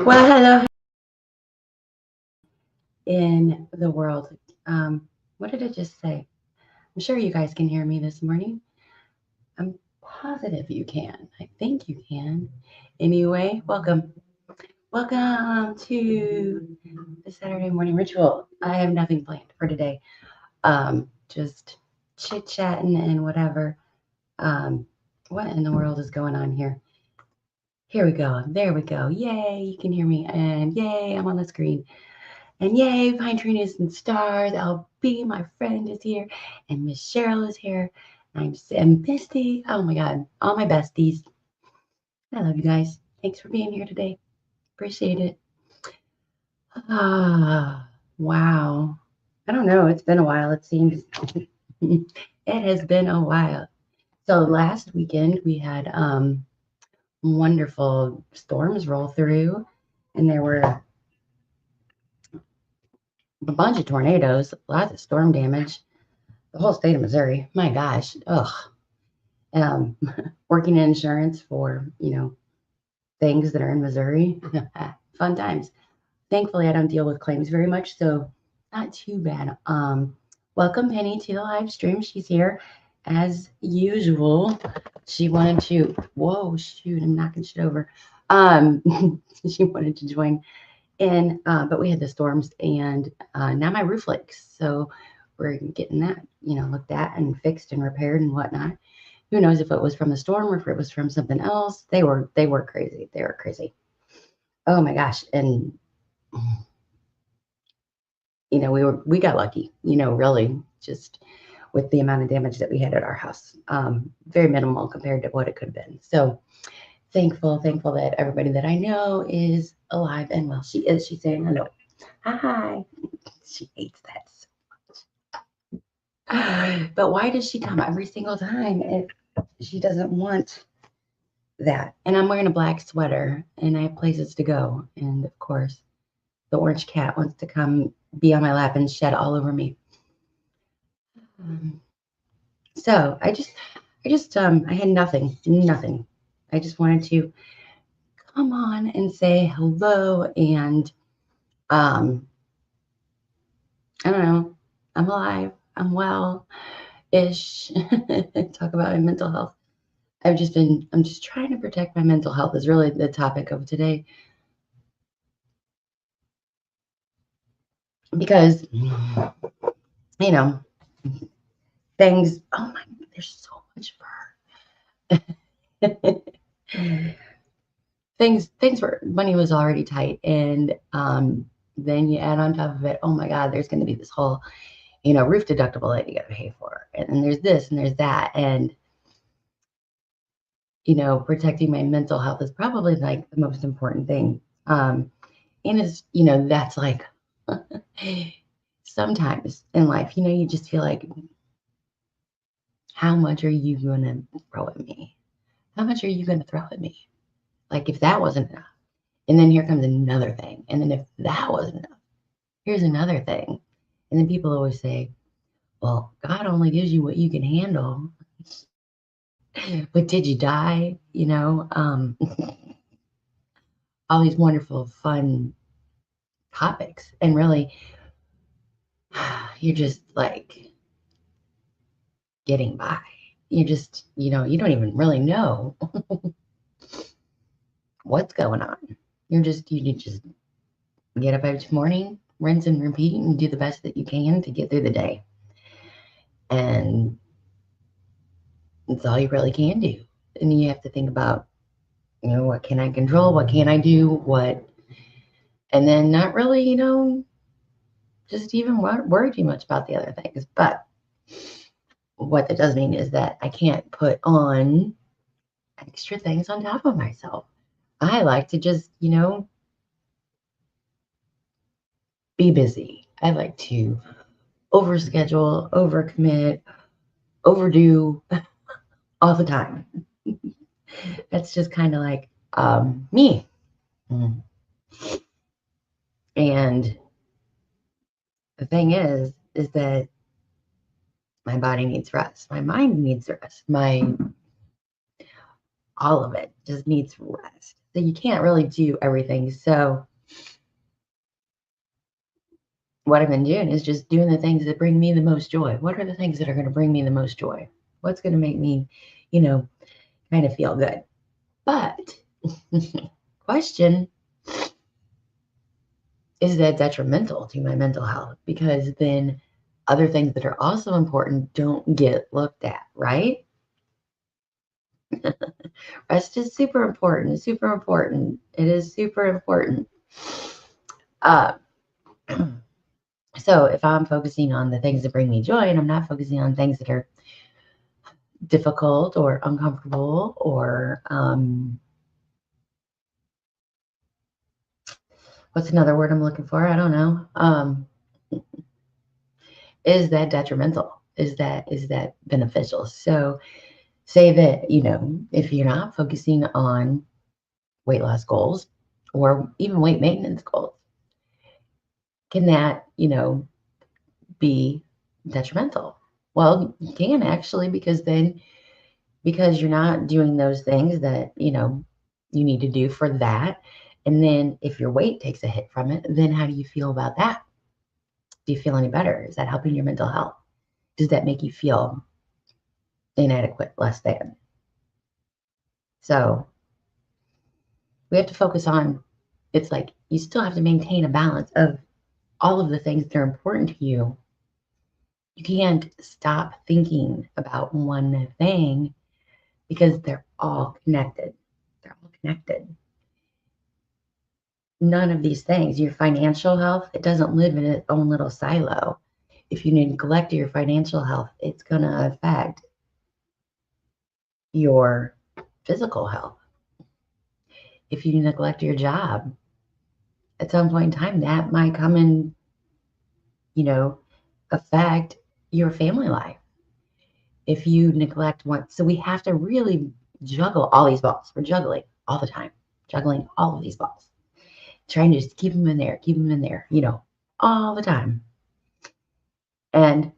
Well, hello in the world. Um, what did it just say? I'm sure you guys can hear me this morning. I'm positive you can. I think you can. Anyway, welcome. Welcome to the Saturday morning ritual. I have nothing planned for today. Just chit chatting and whatever. Um, what in the world is going on here? Here we go. There we go. Yay, you can hear me. And yay, I'm on the screen. And yay, Pine Trees and Stars. LB, my friend, is here. And Miss Cheryl is here. And Misty. Oh my God. All my besties. I love you guys. Thanks for being here today. Appreciate it. Ah, wow. I don't know. It's been a while, it seems. It has been a while. So last weekend we had wonderful storms roll through, and there were a bunch of tornadoes, lots of storm damage. The whole state of Missouri. My gosh. Ugh. Um, Working in insurance for, things that are in Missouri. Fun times. Thankfully, I don't deal with claims very much, so not too bad. Welcome Penny to the live stream. She's here as usual. She wanted to, whoa, shoot, I'm knocking shit over. Um, she wanted to join in, but we had the storms and now my roof leaks. So we're getting that, looked at and fixed and repaired and whatnot. Who knows if it was from the storm or if it was from something else. They were crazy. They were crazy. Oh my gosh. And we got lucky, really just with the amount of damage that we had at our house. Very minimal compared to what it could have been. So thankful that everybody that I know is alive and well. She is. She's saying hello. Hi. She hates that so much. But why does she come every single time if she doesn't want that? And I'm wearing a black sweater and I have places to go. And of course, the orange cat wants to come be on my lap and shed all over me. Um, so I had nothing. I just wanted to come on and say hello and um, I don't know, I'm alive, I'm well ish. Talk about my mental health. I'm just trying to protect my mental health is really the topic of today. Because, things, oh my, there's so much fur. things were, money was already tight. And then you add on top of it, oh my God, there's going to be this whole, roof deductible that you got to pay for. And then there's this and there's that. And, protecting my mental health is probably like the most important thing. And it's, that's like sometimes in life, you just feel like, how much are you going to throw at me? How much are you going to throw at me? Like if that wasn't enough. And then here comes another thing. And then if that wasn't enough, here's another thing. And then people always say, well, God only gives you what you can handle. But did you die? All these wonderful, fun topics. And really, you're just like getting by. You just, you don't even really know what's going on. You just get up each morning, rinse and repeat, and do the best that you can to get through the day. And it's all you really can do. And you have to think about, what can I control? What can I do? And then not really, just even worry too much about the other things. But what that does mean is that I can't put on extra things on top of myself. I like to just, be busy. I like to overschedule, overcommit, overdo all the time. That's just kind of like me. And the thing is that my body needs rest. My mind needs rest. all of it just needs rest. So you can't really do everything. So what I've been doing is just doing the things that bring me the most joy. What are the things that are going to bring me the most joy? What's going to make me, kind of feel good? But question, is that detrimental to my mental health? Because then other things that are also important don't get looked at, right? Rest is super important, super important. It is super important. Uh, so if I'm focusing on the things that bring me joy and I'm not focusing on things that are difficult or uncomfortable or what's another word I'm looking for? I don't know. Is that detrimental? Is that beneficial? So say that, if you're not focusing on weight loss goals or even weight maintenance goals, can that, be detrimental? Well, you can actually, because you're not doing those things that, you need to do for that. And then if your weight takes a hit from it, then how do you feel about that? Do you feel any better? Is that helping your mental health? Does that make you feel inadequate, less than? So we have to focus on, it's like you still have to maintain a balance of all of the things that are important to you. You can't stop thinking about one thing because they're all connected. They're all connected. None of these things, your financial health, it doesn't live in its own little silo. If you neglect your financial health, it's going to affect your physical health. If you neglect your job, at some point in time, that might come and, affect your family life. If you neglect one, so we have to really juggle all these balls. We're juggling all the time, juggling all of these balls, trying to just keep them in there, all the time. And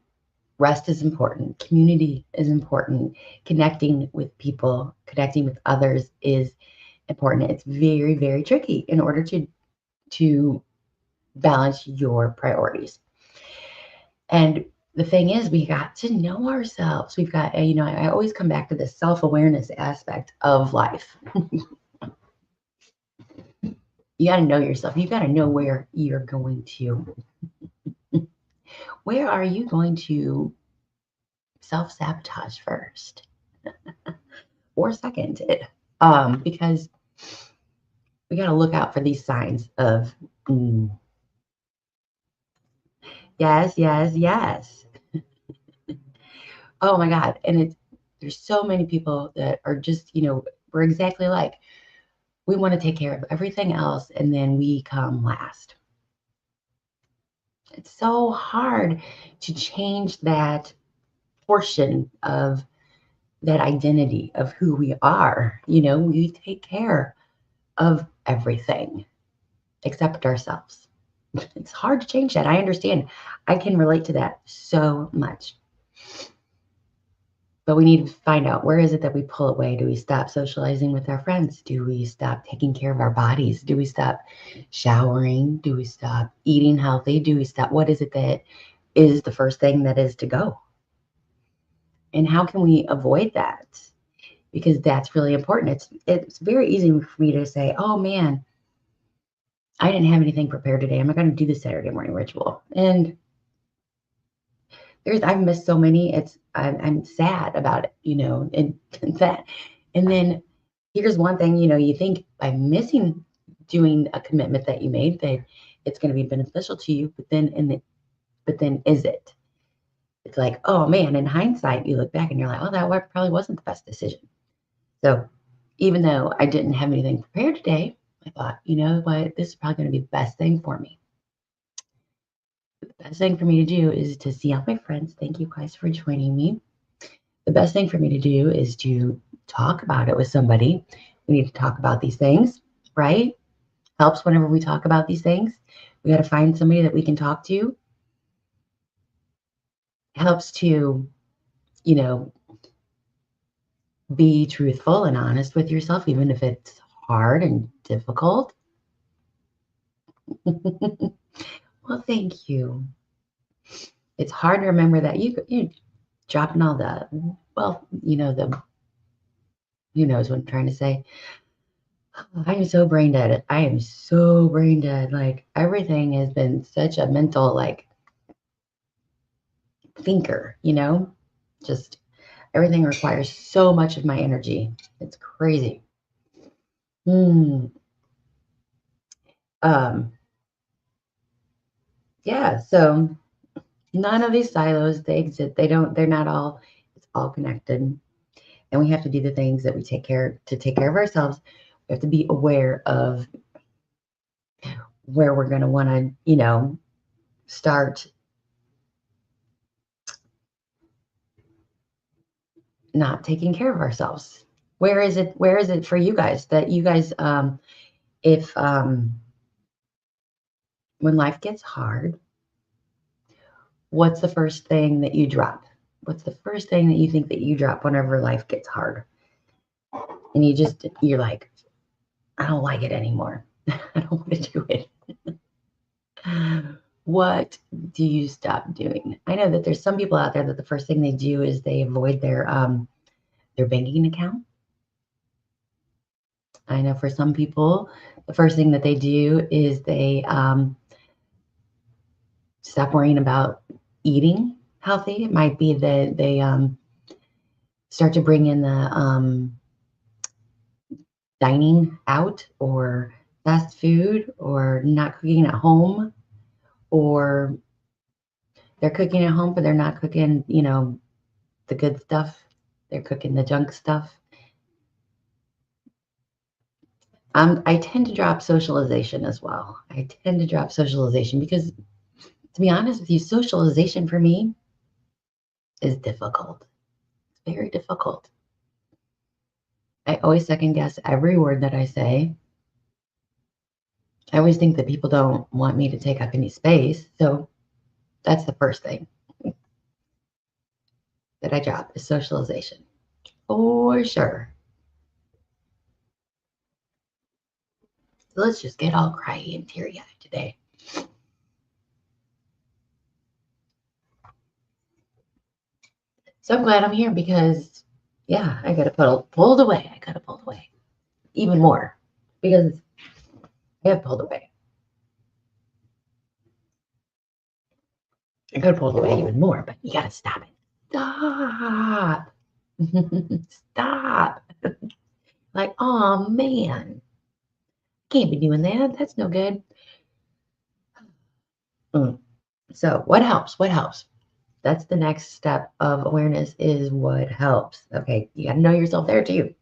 rest is important. Community is important. Connecting with people, connecting with others is important. It's very, very tricky in order to balance your priorities. And the thing is, we got to know ourselves. We've got, I always come back to the self-awareness aspect of life. You got to know yourself. You got to know where are you going to self-sabotage first or second it? Because we got to look out for these signs of, yes, yes, yes. Oh my God. And there's so many people that are just, we're exactly like, we want to take care of everything else and then we come last. It's so hard to change that portion of that identity of who we are. We take care of everything except ourselves. It's hard to change that. I understand. I can relate to that so much. But we need to find out, where is it that we pull away? Do we stop socializing with our friends? Do we stop taking care of our bodies? Do we stop showering? Do we stop eating healthy? Do we stop? What is it that is the first thing that is to go? And how can we avoid that? Because that's really important. It's very easy for me to say, oh man, I didn't have anything prepared today. I'm not going to do the Saturday morning ritual. And I've missed so many. I'm sad about it, and that. And then here's one thing, you think by missing doing a commitment that you made that it's going to be beneficial to you, but then is it? It's like, oh man, in hindsight, you look back and you're like, oh, that probably wasn't the best decision. So even though I didn't have anything prepared today, I thought, you know what, this is probably going to be the best thing for me. The best thing for me to do is to see all my friends. Thank you guys for joining me. The best thing for me to do is to talk about it with somebody. We need to talk about these things, right? Helps whenever we talk about these things. We got to find somebody that we can talk to. Helps to, be truthful and honest with yourself, even if it's hard and difficult. Well, thank you. It's hard to remember that you dropping all the, well, the, who knows what I'm trying to say. I am so brain dead. I am so brain dead. Like everything has been such a mental, like, thinker, just everything requires so much of my energy. It's crazy. Hmm. Um, yeah, so none of these silos, they exist. They're not all, it's all connected. And we have to do the things that we take care of ourselves. We have to be aware of where we're going to want to, start not taking care of ourselves. Where is it for you guys that you guys, if, when life gets hard, what's the first thing that you drop? What's the first thing that you think that you drop whenever life gets hard? And you're like, I don't like it anymore. I don't want to do it. What do you stop doing? I know that there's some people out there that the first thing they do is they avoid their banking account. I know for some people, the first thing that they do is they stop worrying about eating healthy. It might be that they start to bring in the dining out or fast food or not cooking at home, or they're cooking at home, but they're not cooking, the good stuff. They're cooking the junk stuff. I tend to drop socialization as well. I tend to drop socialization because, to be honest with you, socialization for me is difficult. It's very difficult. I always second guess every word that I say. I always think that people don't want me to take up any space. So that's the first thing that I drop is socialization. For sure. So let's just get all cryy and teary eyed today. So I'm glad I'm here because, yeah, I got to pulled away. I got to pull away even more because I have pulled away. I could have pulled away even more, but you got to stop it. Stop. Stop. Like, oh man, can't be doing that. That's no good. Mm. So what helps? What helps? That's the next step of awareness is what helps. Okay, you got to know yourself there too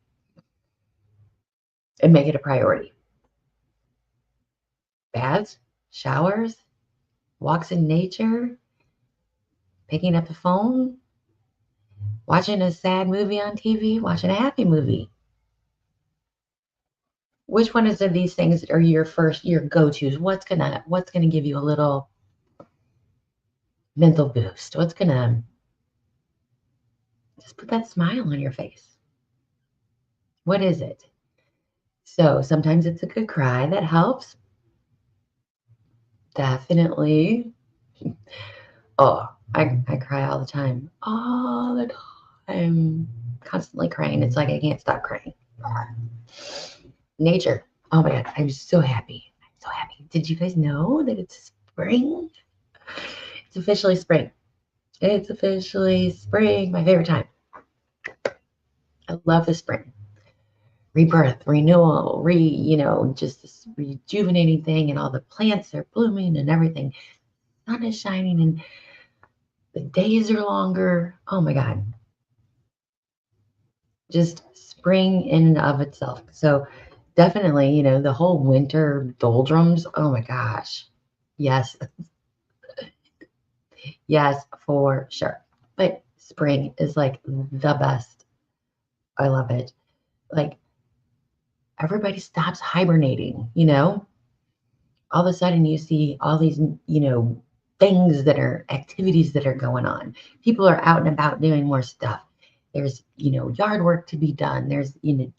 and make it a priority. Baths, showers, walks in nature, picking up the phone, watching a sad movie on TV, watching a happy movie. Which one of these things are your go-tos? What's gonna give you a little mental boost? What's gonna just put that smile on your face? What is it? So sometimes it's a good cry that helps. Definitely. Oh, I cry all the time. All the time. Constantly crying. It's like I can't stop crying. Nature. Oh my God, I'm so happy. I'm so happy. Did you guys know that it's spring? It's officially spring. It's officially spring, my favorite time. I love the spring. Rebirth, renewal, just this rejuvenating thing, and all the plants are blooming and everything. Sun is shining and the days are longer. Oh my God. Just spring in and of itself. So definitely, the whole winter doldrums. Oh my gosh. Yes. Yes, for sure. But spring is like the best. I love it. Like everybody stops hibernating, all of a sudden you see all these, things that are activities that are going on. People are out and about doing more stuff. There's, yard work to be done. There's, you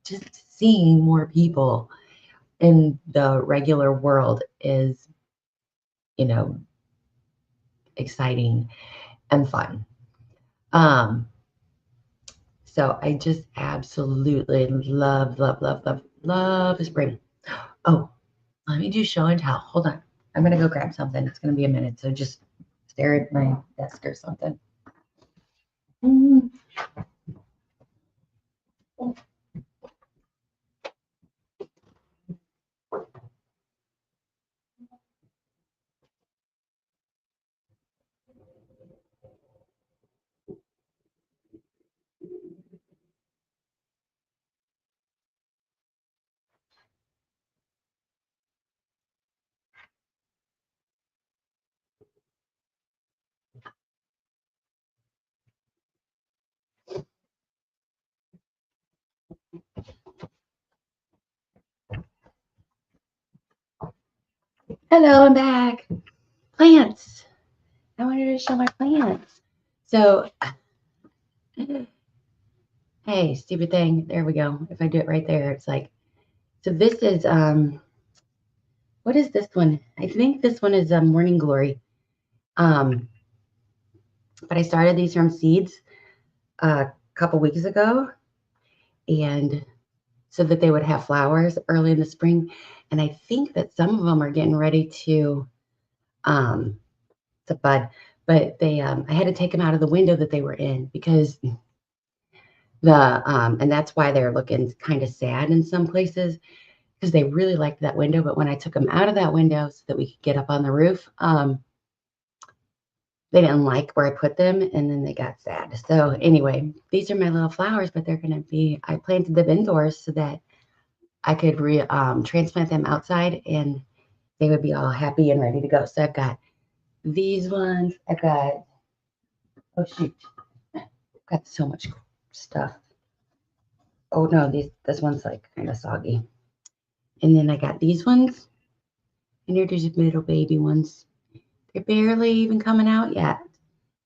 just seeing more people in the regular world is, you know, exciting and fun. So I just absolutely love, love, love, love, love spring. Oh, let me do show and tell. Hold on. I'm going to go grab something. It's going to be a minute. So just stare at my desk or something. Mm. Hello, I'm back. Plants. I wanted to show my plants. So, hey, stupid thing. There we go. If I do it right there, it's like, so this is, what is this one? I think this one is Morning Glory. But I started these from seeds a couple weeks ago, and so that they would have flowers early in the spring. And I think that some of them are getting ready to bud, but I had to take them out of the window that they were in because and that's why they're looking kind of sad in some places because they really liked that window. But when I took them out of that window so that we could get up on the roof, they didn't like where I put them, and then they got sad. So anyway, these are my little flowers, but they're going to be, I planted them indoors so that I could transplant them outside and they would be all happy and ready to go. So I've got these ones. I've got, oh shoot, I've got so much stuff. Oh no, this one's like kind of soggy. And then I got these ones, and they're just little baby ones. They're barely even coming out yet.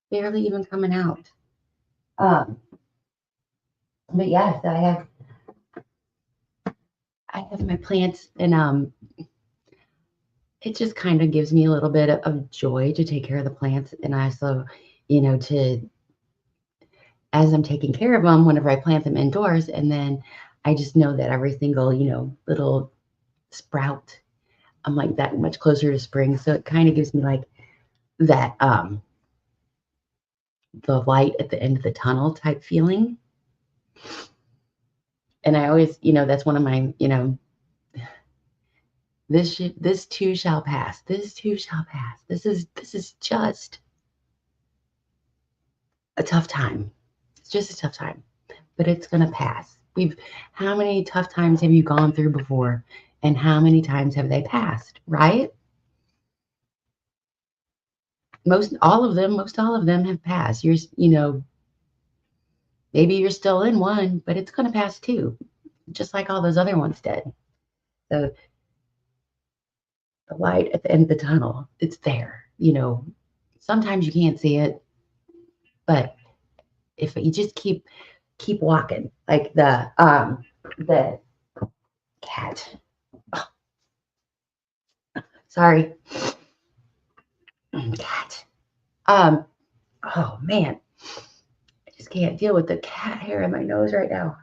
Barely even coming out. But yes, I have my plants, and it just kind of gives me a little bit of joy to take care of the plants, and also, to as I'm taking care of them, whenever I plant them indoors, and then I just know that every single, little sprout, I'm like that much closer to spring. So it kind of gives me like that the light at the end of the tunnel type feeling. And I always, that's one of my, this too shall pass. This too shall pass. This is just a tough time. It's just a tough time, but it's gonna pass. How many tough times have you gone through before, and how many times have they passed? Right? Most all of them have passed. Maybe you're still in one, but it's gonna pass too, just like all those other ones did. So the light at the end of the tunnel, it's there. Sometimes you can't see it, but if you just keep walking, like the cat. Oh, sorry, cat. Oh man, I just can't deal with the cat hair in my nose right now.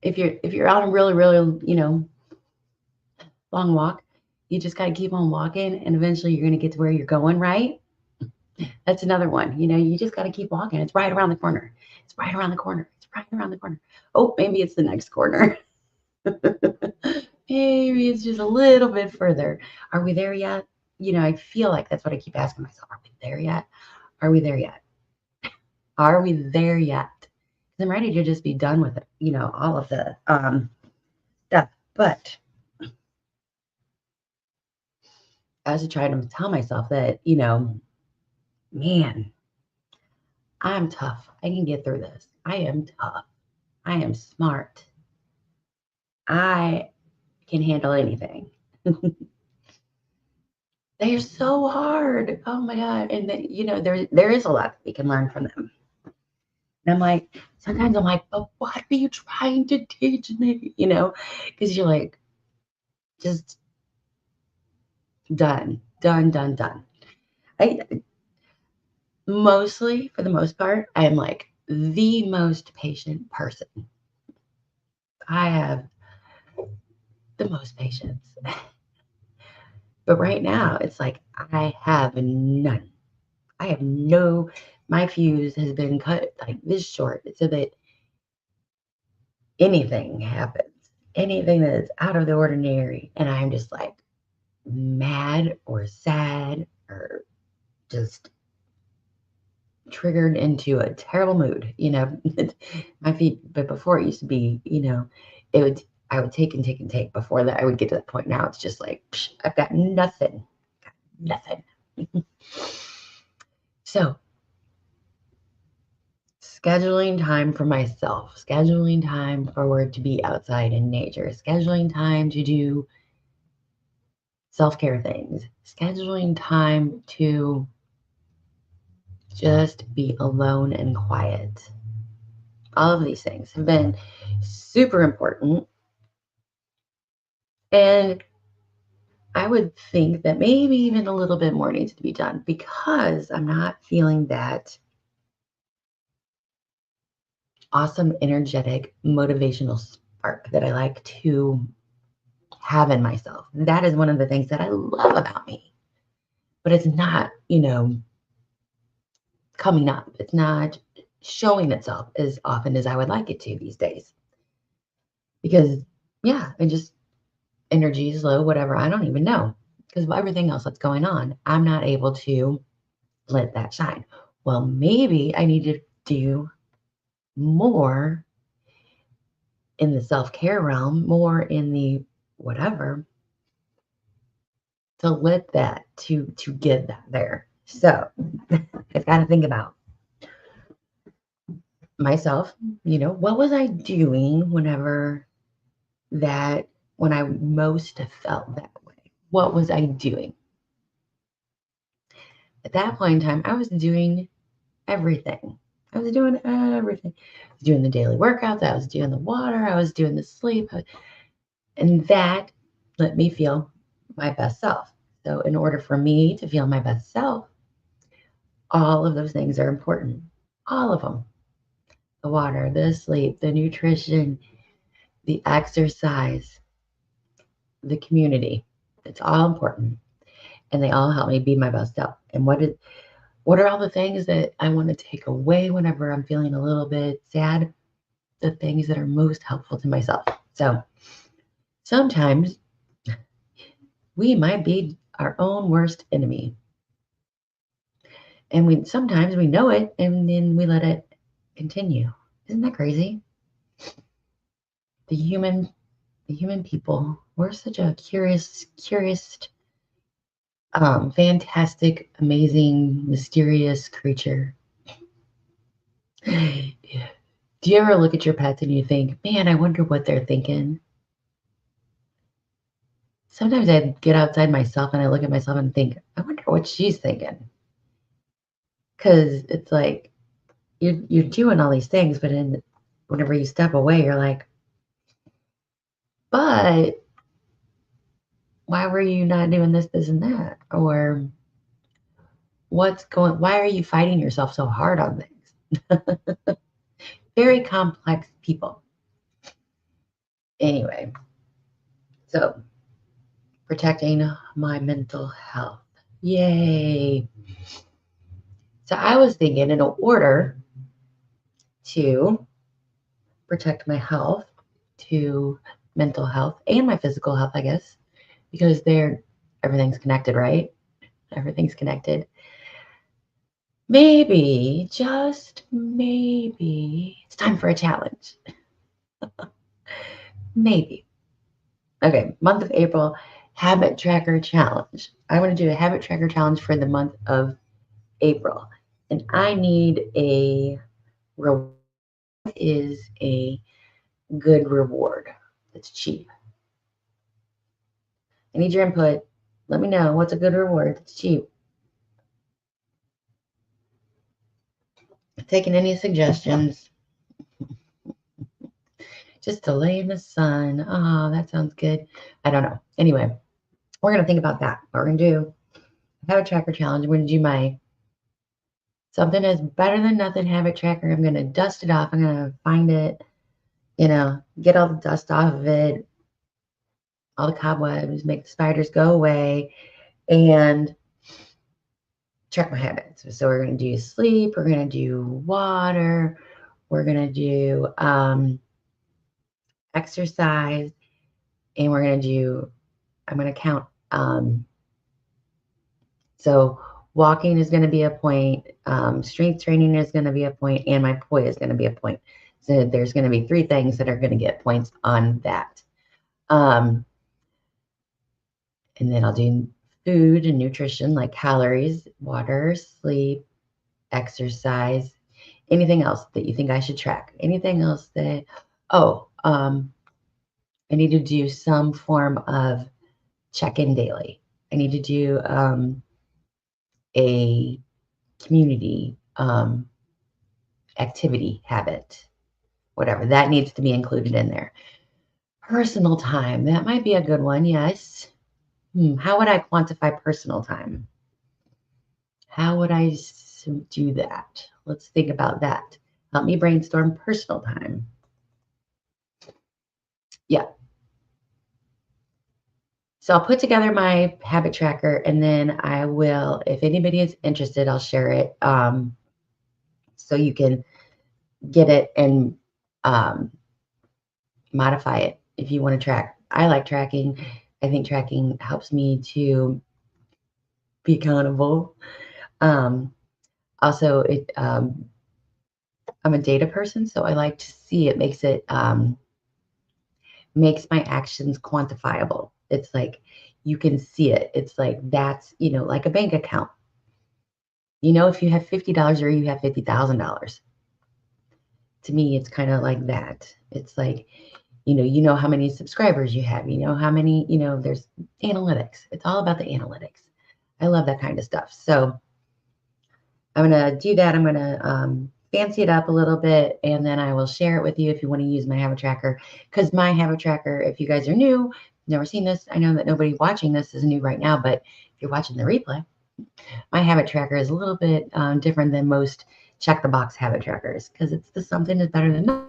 If you're on a really really long walk, you just got to keep on walking, and eventually you're going to get to where you're going. Right? That's another one. You just got to keep walking. It's right around the corner. It's right around the corner. It's right around the corner. Oh, maybe it's the next corner. Maybe it's just a little bit further. Are we there yet? I feel like that's what I keep asking myself. Are we there yet? Are we there yet? Are we there yet? 'Cause I'm ready to just be done with it, all of the stuff. But I was trying to tell myself that, man, I'm tough. I can get through this. I am tough. I am smart. I can handle anything. They're so hard. Oh my God. And there is a lot that we can learn from them. And I'm like, sometimes I'm like, but what are you trying to teach me? Because you're like, just done, done, done, done. I mostly, for the most part, I am like the most patient person. I have the most patience. But right now, it's like I have none. I have no, my fuse has been cut like this short so that anything happens, anything that is out of the ordinary, and I'm just like mad or sad or just triggered into a terrible mood, my feet, but before it used to be, it would, I would take and take and take before that I would get to that point. Now it's just like, psh, I've got nothing, nothing. So scheduling time for myself, scheduling time for to be outside in nature, scheduling time to do self-care things, scheduling time to just be alone and quiet. All of these things have been super important. And I would think that maybe even a little bit more needs to be done because I'm not feeling that awesome, energetic, motivational spark that I like to have in myself. That is one of the things that I love about me. But it's not, coming up. It's not showing itself as often as I would like it to these days. Because, yeah, I just, energy is low, whatever. I don't even know. Because of everything else that's going on, I'm not able to let that shine. Well, maybe I need to do more in the self-care realm, more in the whatever, to let that, to get that there. So I've got to think about myself, what was I doing when I most felt that way? What was I doing? At that point in time, I was doing everything. I was doing everything. I was doing the daily workouts. I was doing the water. I was doing the sleep. And that let me feel my best self. So, in order for me to feel my best self, all of those things are important. All of them: the water, the sleep, the nutrition, the exercise, the community. It's all important. And they all help me be my best self. And what are all the things that I want to take away whenever I'm feeling a little bit sad? The things that are most helpful to myself. So sometimes we might be our own worst enemy. And sometimes we know it and then we let it continue. Isn't that crazy? The human people, we're such a curious, fantastic, amazing, mysterious creature. Yeah. Do you ever look at your pets and you think, man, I wonder what they're thinking? Sometimes I get outside myself and I look at myself and think, I wonder what she's thinking. Because it's like you're doing all these things, but whenever you step away, you're like, but why were you not doing this, this, and that? Or why are you fighting yourself so hard on things? Very complex people. Anyway, so protecting my mental health. Yay. So I was thinking, in order to protect my health, to mental health and my physical health, I guess, because everything's connected, right? Everything's connected. Maybe, just maybe, it's time for a challenge. Maybe. Okay, month of April, habit tracker challenge. I want to do a habit tracker challenge for the month of April. And I need what is a good reward that's cheap? I need your input. Let me know what's a good reward. It's cheap. Taking any suggestions. Just to lay in the sun. Oh, that sounds good. I don't know. Anyway, we're going to think about that. What we're going to do, habit tracker challenge. We're going to do my something is better than nothing habit tracker. I'm going to dust it off. I'm going to find it, get all the dust off of it, all the cobwebs, make the spiders go away, and track my habits. So we're going to do sleep. We're going to do water. We're going to do exercise. And we're going to do, I'm going to count. So walking is going to be a point. Strength training is going to be a point. And my poi is going to be a point. So there's going to be 3 things that are going to get points on that. And then I'll do food and nutrition like calories, water, sleep, exercise, anything else that you think I should track. Anything else that, I need to do some form of check-in daily. I need to do a community activity habit, whatever. That needs to be included in there. Personal time, that might be a good one, yes. How would I quantify personal time? How would I do that? Let's think about that. Help me brainstorm personal time. Yeah. So I'll put together my habit tracker and then I will, if anybody is interested, I'll share it so you can get it and modify it if you want to track. I like tracking. I think tracking helps me to be accountable. Also, I'm a data person, so I like to see it. Makes my actions quantifiable. It's like you can see it. It's like that's, like a bank account. If you have $50 or you have $50,000. To me, it's kind of like that. It's like, you know how many subscribers you have, how many, there's analytics. It's all about the analytics. I love that kind of stuff. So I'm going to do that. I'm going to fancy it up a little bit, and then I will share it with you if you want to use my habit tracker. Because my habit tracker, if you guys are new, never seen this, I know that nobody watching this is new right now, but if you're watching the replay, my habit tracker is a little bit different than most check the box habit trackers because it's the something is better than nothing,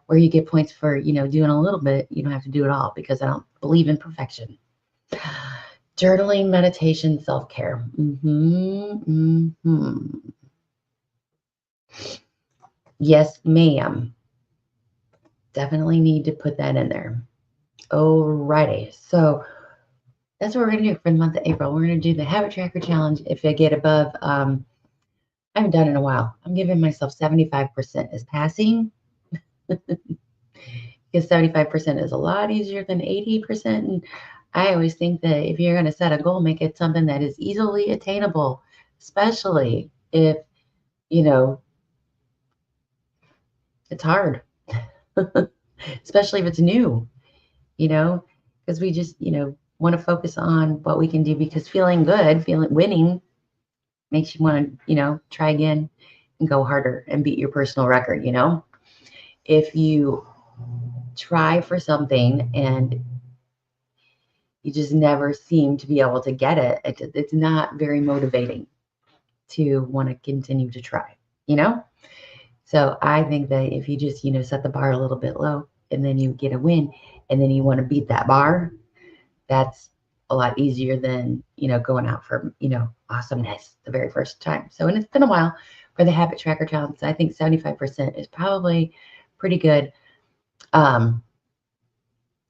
where you get points for, doing a little bit. You don't have to do it all because I don't believe in perfection. Journaling, meditation, self-care. Yes, ma'am. Definitely need to put that in there. Alrighty. So that's what we're going to do for the month of April. We're going to do the habit tracker challenge. If I get above, I haven't done it in a while. I'm giving myself 75% is passing. Because 75% is a lot easier than 80%. And I always think that if you're going to set a goal, make it something that is easily attainable, especially if, it's hard, especially if it's new, because we just, want to focus on what we can do because feeling good, winning makes you want to, try again and go harder and beat your personal record, If you try for something and you just never seem to be able to get it, it's not very motivating to want to continue to try, So I think that if you just, set the bar a little bit low and then you get a win and then you want to beat that bar, that's a lot easier than, going out for, awesomeness the very first time. So, and it's been a while for the habit tracker challenge. I think 75% is probably pretty good.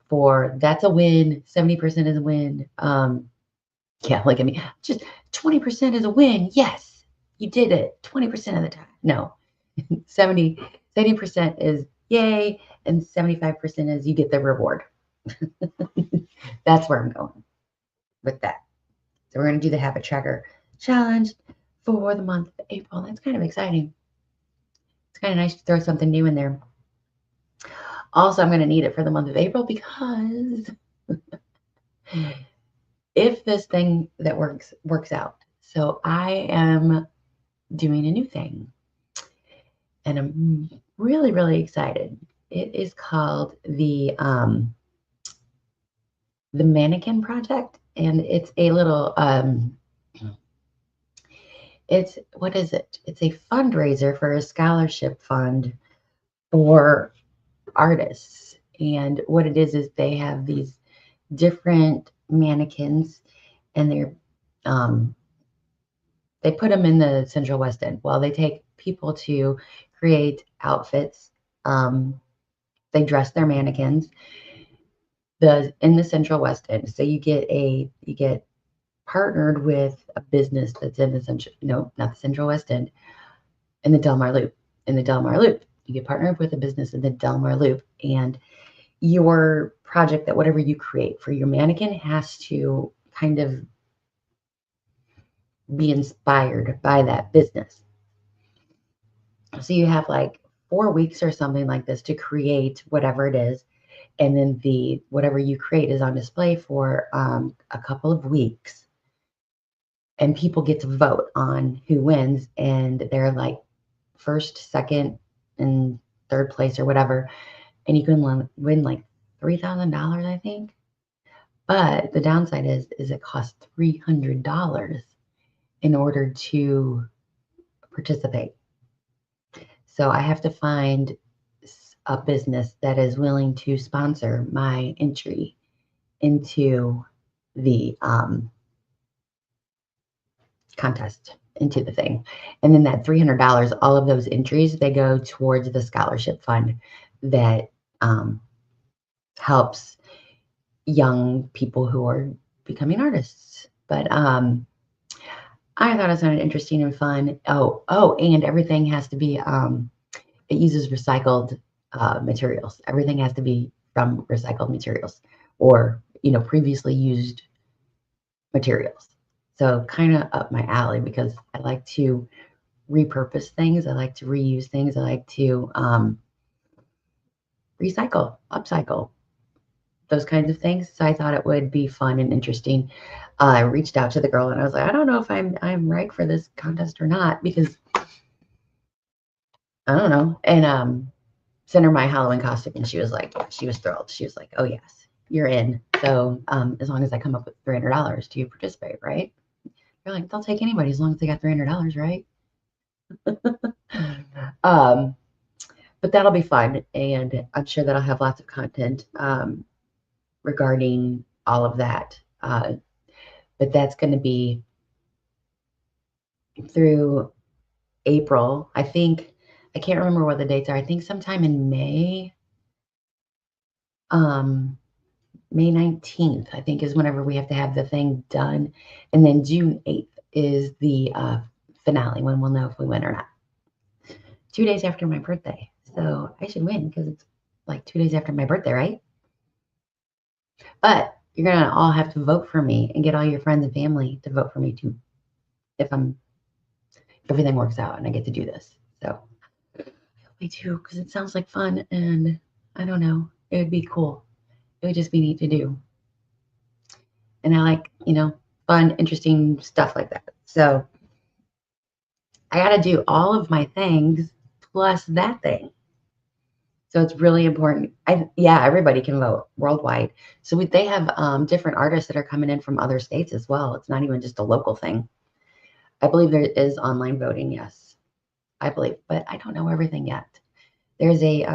For that's a win, 70% is a win. Yeah, look at me. Just 20% is a win. Yes, you did it 20% of the time. No, 70% is yay, and 75% is you get the reward. That's where I'm going with that. So we're going to do the habit tracker challenge for the month of April. That's kind of exciting. It's kind of nice to throw something new in there. Also, I'm going to need it for the month of April because if this thing that works out. So I am doing a new thing, and I'm really, really excited. It is called the Mannequin Project, and it's a little it's what is it? It's a fundraiser for a scholarship fund for artists. And what it is they have these different mannequins, and they put them in the Central West End. Well, they take people to create outfits. They dress their mannequins in the Central West End. So you get partnered with a business that's in the Central, no, not the Central West End, in the Delmar Loop. In the Delmar Loop, you get partnered with a business in the Delmar Loop, and your project, that whatever you create for your mannequin, has to kind of be inspired by that business. So you have like 4 weeks or something like this to create whatever it is, and then the whatever you create is on display for a couple of weeks, and people get to vote on who wins, and they're like first, second, and third place or whatever, and you can win like $3,000, I think. But the downside is it costs $300 in order to participate. So I have to find a business that is willing to sponsor my entry into the contest, into the thing. And then that $300, all of those entries, they go towards the scholarship fund that helps young people who are becoming artists. But I thought it sounded interesting and fun. And everything has to be, it uses recycled materials. Everything has to be from recycled materials, or, previously used materials. So kind of up my alley, because I like to repurpose things. I like to reuse things. I like to recycle, upcycle, those kinds of things. So I thought it would be fun and interesting. I reached out to the girl and I was like, I don't know if I'm right for this contest or not, because I don't know. And sent her my Halloween costume, and she was thrilled. She was like, oh yes, you're in. So as long as I come up with $300 to participate, right? You're like, they'll take anybody as long as they got $300, right? um, but that'll be fun, and I'm sure that I'll have lots of content regarding all of that. But that's going to be through April. I think, I can't remember what the dates are. I think sometime in May. May 19th, I think, is whenever we have to have the thing done. And then June 8th is the finale, when we'll know if we win or not. 2 days after my birthday. So I should win, because it's like 2 days after my birthday, right? But you're going to all have to vote for me, and get all your friends and family to vote for me too, if everything works out and I get to do this. So I hope we do, because it sounds like fun, and I don't know, it would be cool. It would just be neat to do. And I like, fun, interesting stuff like that. So I got to do all of my things plus that thing. So it's really important. Everybody can vote worldwide. So they have different artists that are coming in from other states as well. It's not even just a local thing. I believe there is online voting. Yes, I believe, but I don't know everything yet. There's a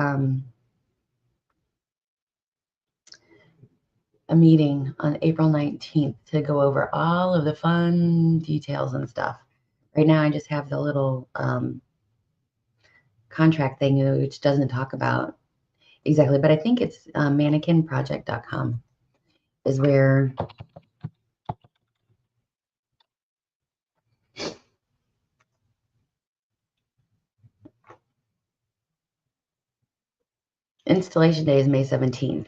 meeting on April 19th to go over all of the fun details and stuff. Right now, I just have the little contract thing, which doesn't talk about exactly, but I think it's mannequinproject.com is where installation day is May 17th.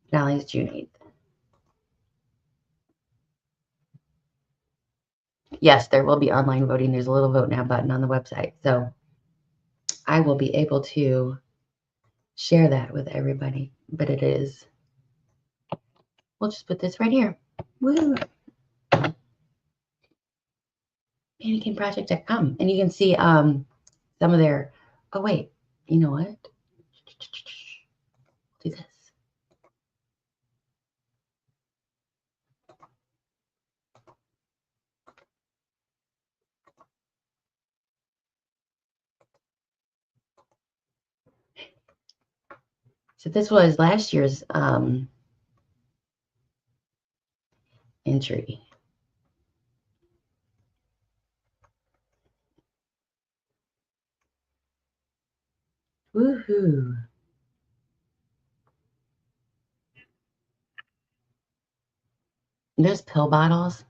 Finale is June 8th. Yes, there will be online voting. There's a little vote now button on the website. So I will be able to share that with everybody, but it is we'll just put this right here. Woo! MannequinProject.com. And you can see some of their, oh wait, you know what? Do this. So this was last year's entry. Woohoo. There's pill bottles.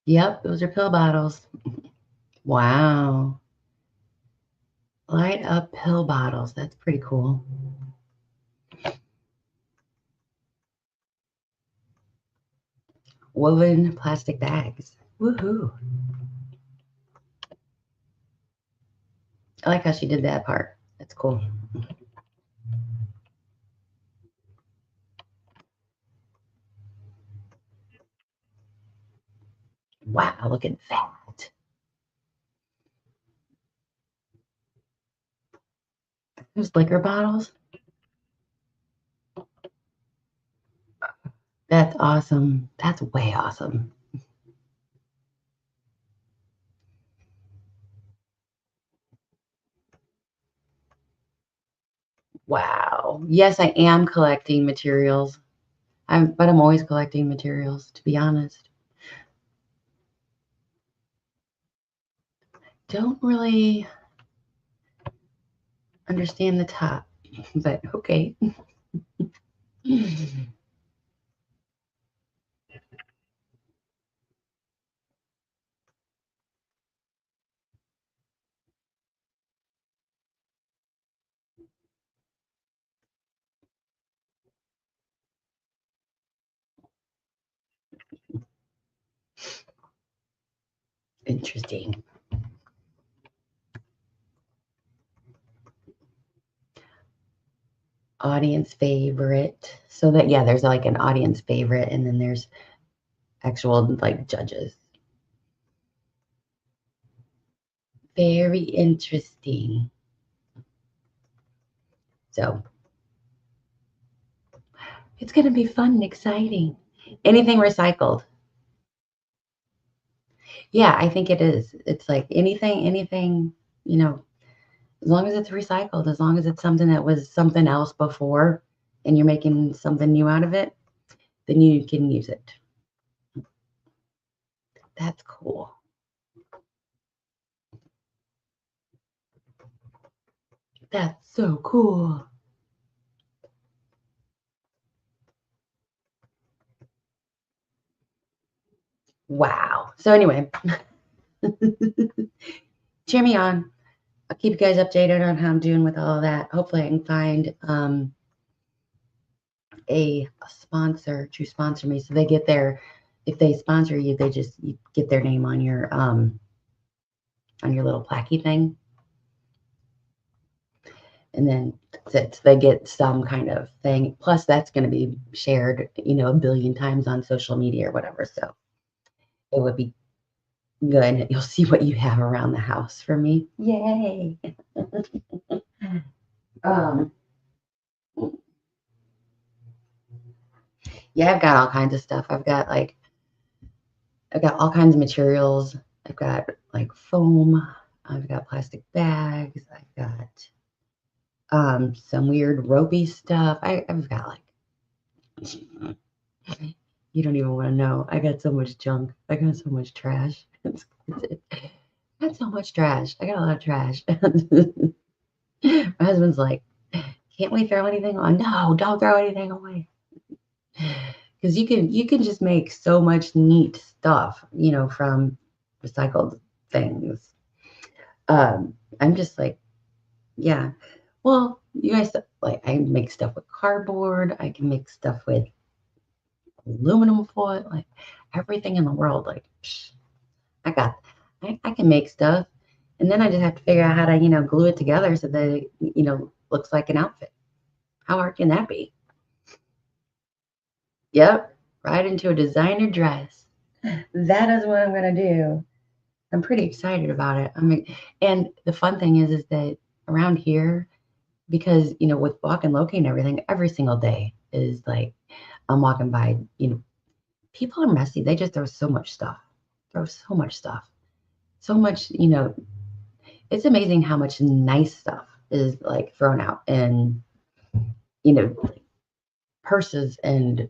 Yep, those are pill bottles. Wow. Light up pill bottles. That's pretty cool. Woven plastic bags. Woohoo. I like how she did that part. That's cool. Wow, look at that. There's liquor bottles. That's awesome. That's way awesome. Wow. Yes, I am collecting materials. But I'm always collecting materials, to be honest. Don't really understand the top, but okay. Interesting. Audience favorite. So that, yeah, there's like an audience favorite, and then there's actual like judges. Very interesting. So it's going to be fun and exciting. Anything recycled. Yeah, I think it is. It's like anything, you know, as long as it's recycled, as long as it's something that was something else before and you're making something new out of it, then you can use it. That's cool. That's so cool. Wow. So anyway, cheer me on. I'll keep you guys updated on how I'm doing with all of that. Hopefully I can find a sponsor to sponsor me. So they get their, if they sponsor you, they just you get their name on your little plaquey thing. And then that's it. So they get some kind of thing. Plus that's going to be shared, a billion times on social media or whatever. So it would be good. You'll see what you have around the house for me. Yay. um, yeah, I've got all kinds of stuff. I've got all kinds of materials. I've got like foam. I've got plastic bags. I've got some weird ropey stuff. I've got like you don't even want to know. I got so much junk. I got so much trash. I got so much trash. I got a lot of trash. My husband's like, can't we throw anything on? No, don't throw anything away. Because you can just make so much neat stuff, from recycled things. I'm just like, yeah. Well, you guys, like, I make stuff with cardboard. I can make stuff with aluminum foil, like everything in the world. Like, I can make stuff. And then I just have to figure out how to, glue it together so that it, looks like an outfit. How hard can that be? Yep, right into a designer dress. That is what I'm going to do. I'm pretty excited about it. And the fun thing is that around here, because, with Walk and Loki and everything, every single day is like, I'm walking by, people are messy. They just throw so much stuff. So much, it's amazing how much nice stuff is like thrown out, and, purses and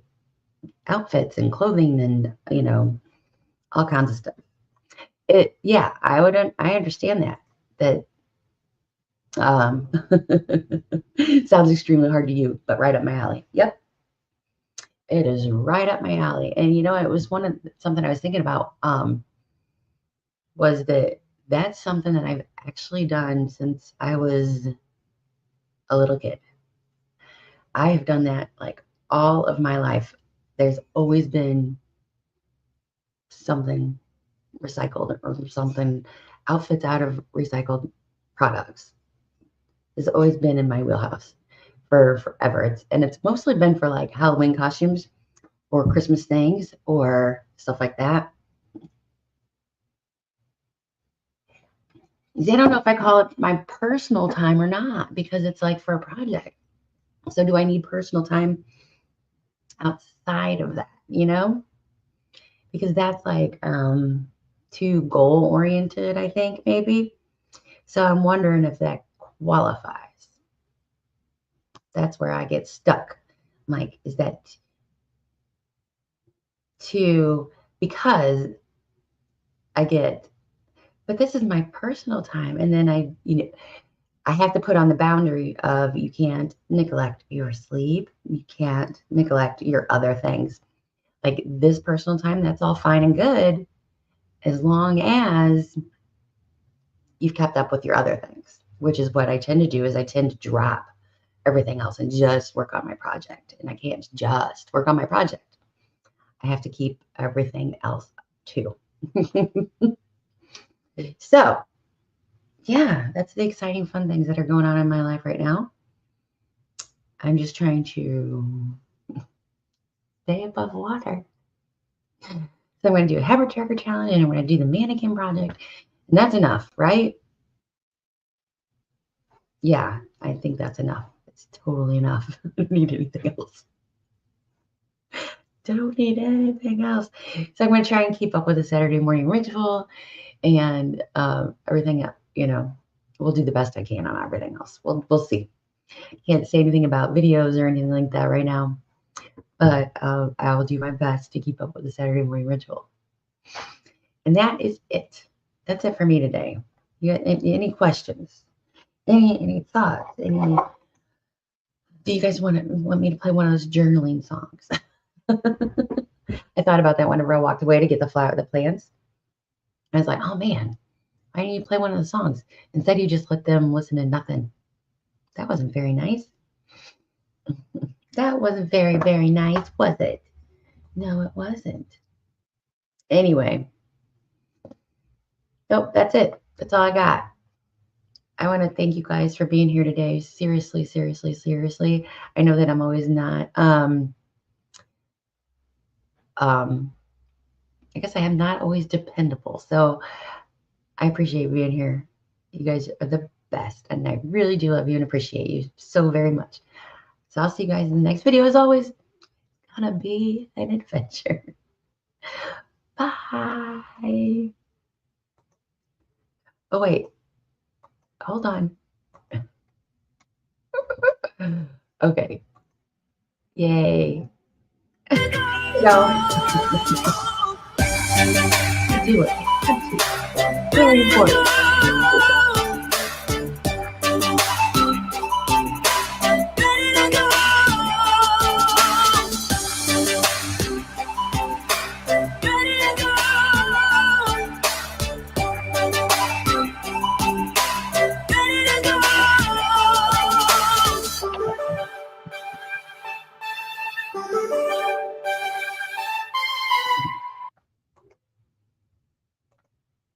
outfits and clothing and, all kinds of stuff. I understand that sounds extremely hard to you, but right up my alley. Yep. It is right up my alley. And it was something I was thinking about, was that's something that I've actually done since I was a little kid. I have done that like all of my life. There's always been something recycled or something, outfits out of recycled products. Has always been in my wheelhouse for forever. It's mostly been for like Halloween costumes or Christmas things or stuff like that. I don't know if I call it my personal time or not, because it's like for a project. So do I need personal time outside of that, Because that's like too goal oriented, I think, maybe. So I'm wondering if that qualifies. That's where I get stuck. I'm like, is that because but this is my personal time. And then I have to put on the boundary of, you can't neglect your sleep. You can't neglect your other things. Like this personal time, that's all fine and good, as long as you've kept up with your other things, which is what I tend to do. Is I tend to drop everything else and just work on my project. And I can't just work on my project. I have to keep everything else too. So yeah, that's the exciting, fun things that are going on in my life right now. I'm just trying to stay above water. So I'm going to do a habit tracker challenge, and I'm going to do the mannequin project, and that's enough, right? Yeah, I think that's enough. It's totally enough. I don't need anything else. Don't need anything else. So I'm going to try and keep up with the Saturday morning ritual and everything. We'll do the best I can on everything else. We'll see. Can't say anything about videos or anything like that right now, but I'll do my best to keep up with the Saturday morning ritual. And that is it. That's it for me today. You got any questions? Any thoughts? Do you guys want me to play one of those journaling songs? I thought about that whenever I walked away to get the plants. I was like, oh man, why didn't you play one of the songs? Instead, you just let them listen to nothing. That wasn't very nice. That wasn't very, very nice, was it? No, it wasn't. Anyway. Nope, that's it. That's all I got. I want to thank you guys for being here today. Seriously, seriously, seriously. I know that I'm always not, I guess I am not always dependable. So I appreciate being here. You guys are the best, and I really do love you and appreciate you so very much. So I'll see you guys in the next video. As always, it's gonna be an adventure. Bye. Oh, wait. Hold on. Okay. Yay. No. Do it. Very important.